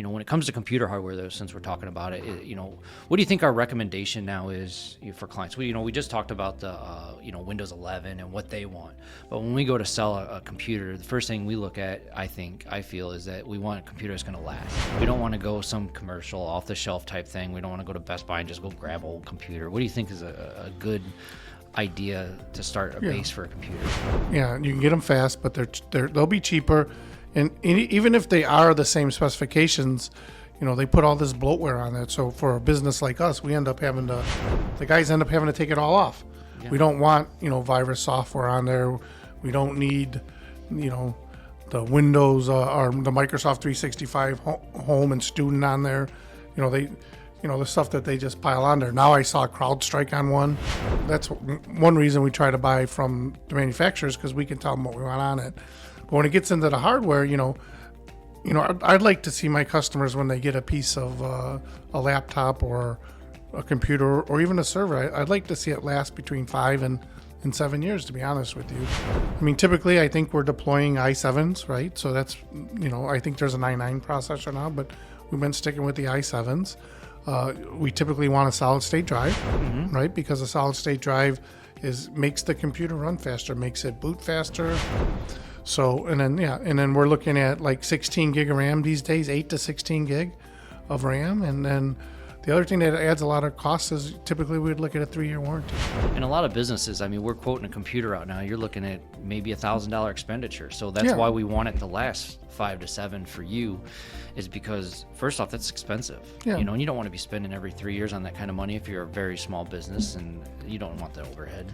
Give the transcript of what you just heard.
when it comes to computer hardware, though, since we're talking about it, what do you think our recommendation now is for clients? We just talked about the, Windows 11 and what they want. But when we go to sell a computer, the first thing we look at, I feel, is that we want a computer that's going to last. We don't want to go some commercial off-the-shelf type thing. We don't want to go to Best Buy and just go grab an old computer. What do you think is a good idea to start a base for a computer? Yeah, you can get them fast, but they'll be cheaper. And even if they are the same specifications, they put all this bloatware on it. So for a business like us, the guys end up having to take it all off. Yeah. We don't want, virus software on there. We don't need, the Windows or the Microsoft 365 home and student on there. The stuff that they just pile on there. Now I saw CrowdStrike on one. That's one reason we try to buy from the manufacturers, because we can tell them what we want on it. But when it gets into the hardware, I'd like to see my customers, when they get a piece of a laptop or a computer or even a server, I'd like to see it last between 5 and 7 years, to be honest with you. I mean, typically I think we're deploying i7s, right? So that's, I think there's an i9 processor now, but we've been sticking with the i7s. We typically want a solid state drive, right? Because a solid state drive makes the computer run faster, makes it boot faster. So, and then we're looking at like 16 gig of RAM these days, 8 to 16 gig of RAM. And then the other thing that adds a lot of costs is typically we'd look at a 3-year warranty. And a lot of businesses, we're quoting a computer out now, you're looking at maybe $1,000 expenditure. So that's why we want it to last 5 to 7 for you, is because first off, that's expensive. Yeah. And you don't want to be spending every 3 years on that kind of money if you're a very small business and you don't want the overhead.